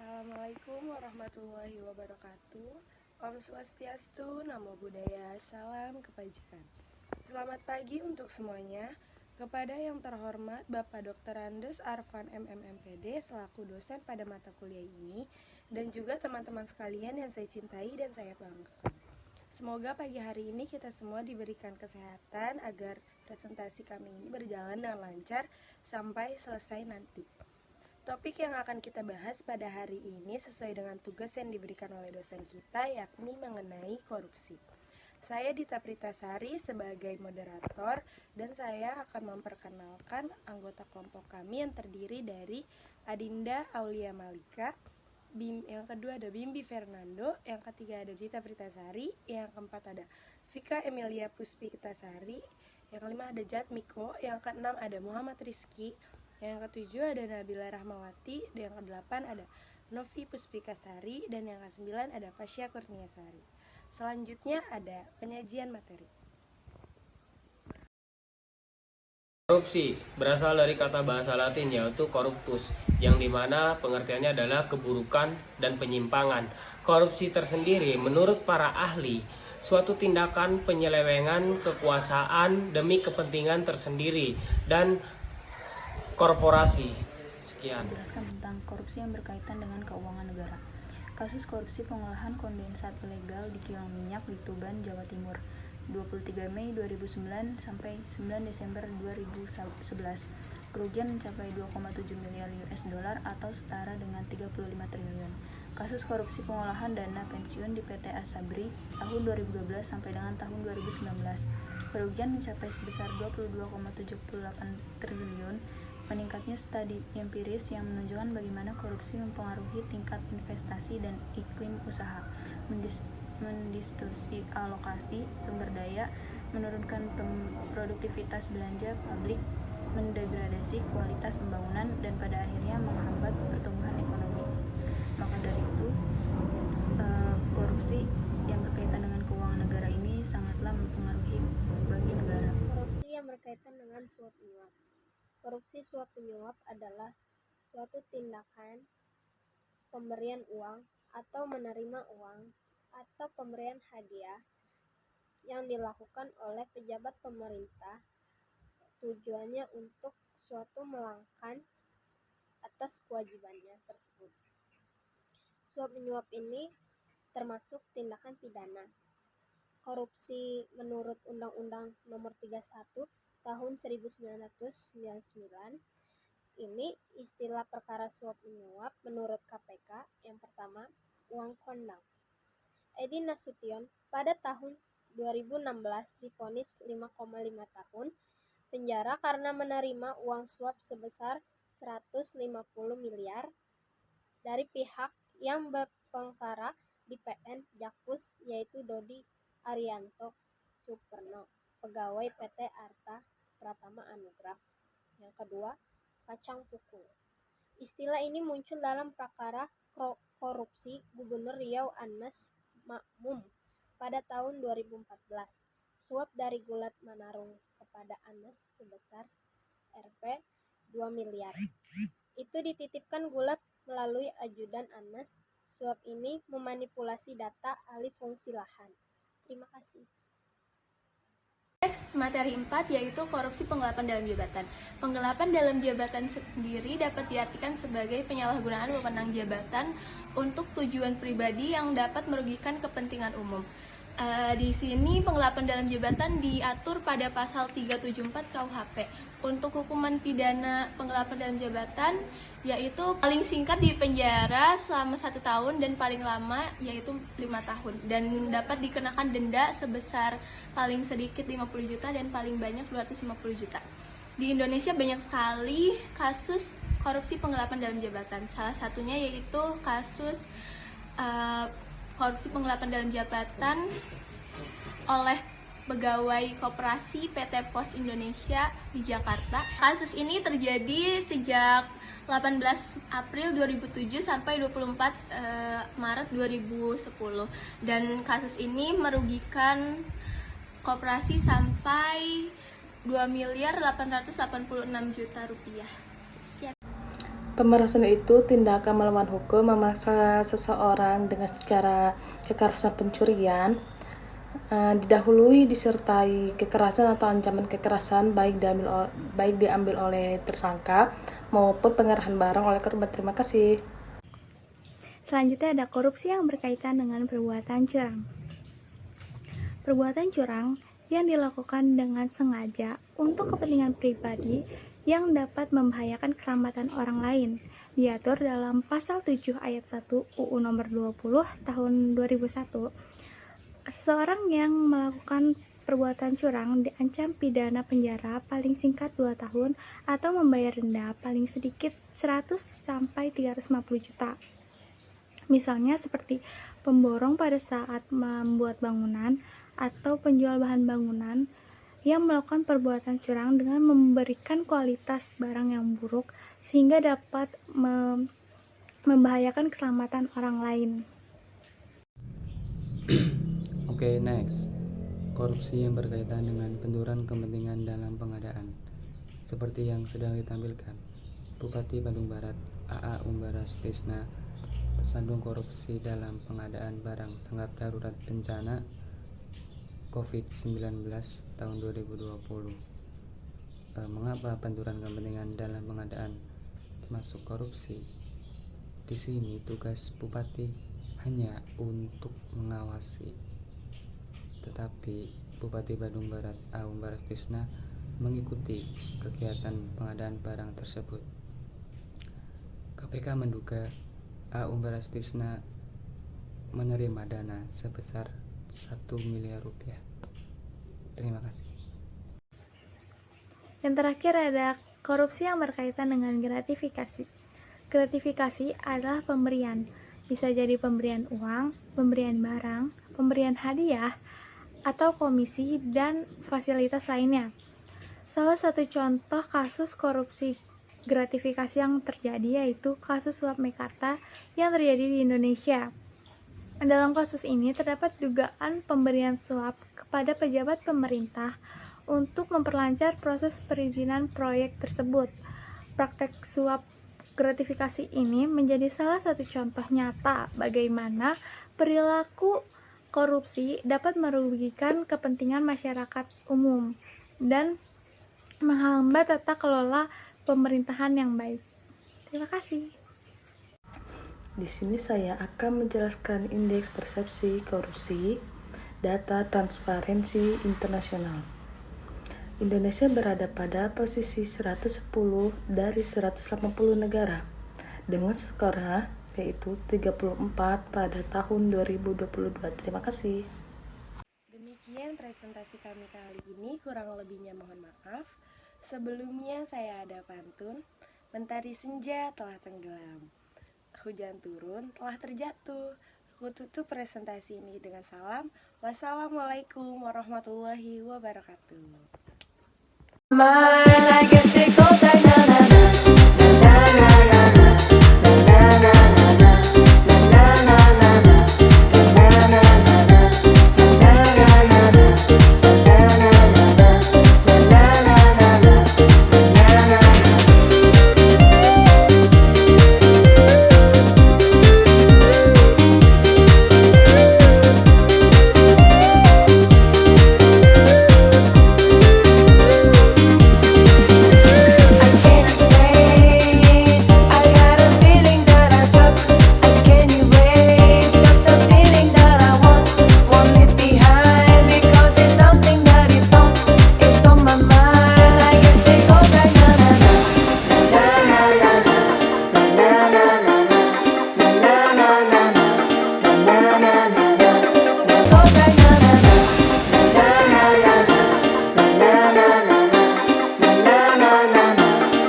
Assalamualaikum warahmatullahi wabarakatuh. Om Swastiastu, Namo Buddhaya, salam kebajikan. Selamat pagi untuk semuanya. Kepada yang terhormat Bapak Dr. Andes Arfan MMMPD selaku dosen pada mata kuliah ini, dan juga teman-teman sekalian yang saya cintai dan saya banggakan. Semoga pagi hari ini kita semua diberikan kesehatan agar presentasi kami ini berjalan dengan lancar sampai selesai nanti. Topik yang akan kita bahas pada hari ini sesuai dengan tugas yang diberikan oleh dosen kita, yakni mengenai korupsi. Saya Dita Pritasari sebagai moderator, dan saya akan memperkenalkan anggota kelompok kami yang terdiri dari Adinda Aulia Malika, yang kedua ada Bimbi Fernando, yang ketiga ada Dita Pritasari, yang keempat ada Vika Emilia Puspitasari, yang kelima ada Jatmiko, yang keenam ada Muhammad Rizky, yang ketujuh ada Nabila Rahmawati, dan yang kedelapan ada Novi Puspikasari, dan yang kesembilan ada Fasya Kurniasari. Selanjutnya ada penyajian materi. Korupsi berasal dari kata bahasa Latin yaitu corruptus, yang dimana pengertiannya adalah keburukan dan penyimpangan. Korupsi tersendiri menurut para ahli suatu tindakan penyelewengan kekuasaan demi kepentingan tersendiri dan korporasi. Sekian. Menjelaskan tentang korupsi yang berkaitan dengan keuangan negara. Kasus korupsi pengolahan kondensat ilegal di kilang minyak di Tuban, Jawa Timur, 23 Mei 2009 sampai 9 Desember 2011. Kerugian mencapai 2,7 miliar US dollar atau setara dengan 35 triliun. Kasus korupsi pengolahan dana pensiun di PT Asabri tahun 2012 sampai dengan tahun 2019. Kerugian mencapai sebesar 22,78 triliun. Meningkatnya studi empiris yang menunjukkan bagaimana korupsi mempengaruhi tingkat investasi dan iklim usaha, mendistorsi alokasi sumber daya, menurunkan produktivitas belanja publik, mendegradasi kualitas pembangunan, dan pada akhirnya menghambat pertumbuhan ekonomi. Maka dari itu, korupsi yang berkaitan dengan keuangan negara ini sangatlah mempengaruhi bagi negara. Korupsi yang berkaitan dengan suap menyuap. Korupsi suap menyuap adalah suatu tindakan pemberian uang atau menerima uang atau pemberian hadiah yang dilakukan oleh pejabat pemerintah, tujuannya untuk suatu melangkan atas kewajibannya tersebut. Suap menyuap ini termasuk tindakan pidana. Korupsi menurut Undang-Undang Nomor 31 Tahun 1999 ini istilah perkara suap menyuap menurut KPK. Yang pertama, uang kondang. Edi Nasution pada tahun 2016 divonis 5,5 tahun penjara karena menerima uang suap sebesar 150 miliar dari pihak yang berpengkara di PN Jakpus, yaitu Dodi Arianto Superno, pegawai PT Arta Pratama Anugrah. Yang kedua, kacang pukul. Istilah ini muncul dalam prakara korupsi Gubernur Riau Anas Makmum pada tahun 2014. Suap dari Gulat Manarung kepada Anas sebesar Rp 2 miliar. Itu dititipkan Gulat melalui ajudan Anas. Suap ini memanipulasi data alih fungsi lahan. Terima kasih. Materi 4 yaitu korupsi penggelapan dalam jabatan. Penggelapan dalam jabatan sendiri dapat diartikan sebagai penyalahgunaan wewenang jabatan untuk tujuan pribadi yang dapat merugikan kepentingan umum. Di sini penggelapan dalam jabatan diatur pada pasal 374 KUHP. Untuk hukuman pidana penggelapan dalam jabatan yaitu paling singkat di penjara selama 1 tahun dan paling lama yaitu 5 tahun, dan dapat dikenakan denda sebesar paling sedikit 50 juta dan paling banyak 250 juta. Di Indonesia banyak sekali kasus korupsi penggelapan dalam jabatan. Salah satunya yaitu kasus korupsi penggelapan dalam jabatan oleh pegawai koperasi PT Pos Indonesia di Jakarta. Kasus ini terjadi sejak 18 April 2007 sampai 24 Maret 2010, dan kasus ini merugikan koperasi sampai 2.886.000.000 rupiah. Sekian. Pemerasan itu tindakan melawan hukum memaksa seseorang dengan cara kekerasan pencurian, didahului disertai kekerasan atau ancaman kekerasan baik diambil oleh tersangka maupun pengerahan barang oleh korban. Terima kasih. Selanjutnya ada korupsi yang berkaitan dengan perbuatan curang. Perbuatan curang yang dilakukan dengan sengaja untuk kepentingan pribadi yang dapat membahayakan keselamatan orang lain diatur dalam pasal 7 ayat 1 UU nomor 20 tahun 2001. Seseorang yang melakukan perbuatan curang diancam pidana penjara paling singkat 2 tahun atau membayar denda paling sedikit 100 sampai 350 juta. Misalnya seperti pemborong pada saat membuat bangunan atau penjual bahan bangunan yang melakukan perbuatan curang dengan memberikan kualitas barang yang buruk sehingga dapat membahayakan keselamatan orang lain. Oke, next. Korupsi yang berkaitan dengan benturan kepentingan dalam pengadaan. Seperti yang sedang ditampilkan, Bupati Bandung Barat AA Umbara Sutrisna tersandung korupsi dalam pengadaan barang tanggap darurat bencana COVID-19 tahun 2020. Mengapa benturan kepentingan dalam pengadaan termasuk korupsi? Di sini tugas Bupati hanya untuk mengawasi, tetapi Bupati Bandung Barat A. Umbara Sutrisna mengikuti kegiatan pengadaan barang tersebut. KPK menduga A. Umbara Sutrisna menerima dana sebesar 1 miliar rupiah. Terima kasih. Yang terakhir ada korupsi yang berkaitan dengan gratifikasi. Gratifikasi adalah pemberian, bisa jadi pemberian uang, pemberian barang, pemberian hadiah, atau komisi dan fasilitas lainnya. Salah satu contoh kasus korupsi gratifikasi yang terjadi yaitu kasus suap mekarta yang terjadi di Indonesia. Dalam kasus ini terdapat dugaan pemberian suap kepada pejabat pemerintah untuk memperlancar proses perizinan proyek tersebut. Praktek suap gratifikasi ini menjadi salah satu contoh nyata bagaimana perilaku korupsi dapat merugikan kepentingan masyarakat umum dan menghambat tata kelola pemerintahan yang baik. Terima kasih. Di sini saya akan menjelaskan indeks persepsi korupsi data Transparency International. Indonesia berada pada posisi 110 dari 180 negara dengan skor yaitu 34 pada tahun 2022. Terima kasih. Demikian presentasi kami kali ini, kurang lebihnya mohon maaf. Sebelumnya saya ada pantun. Mentari senja telah tenggelam, hujan turun telah terjatuh. Aku tutup presentasi ini dengan salam. Wassalamualaikum warahmatullahi wabarakatuh.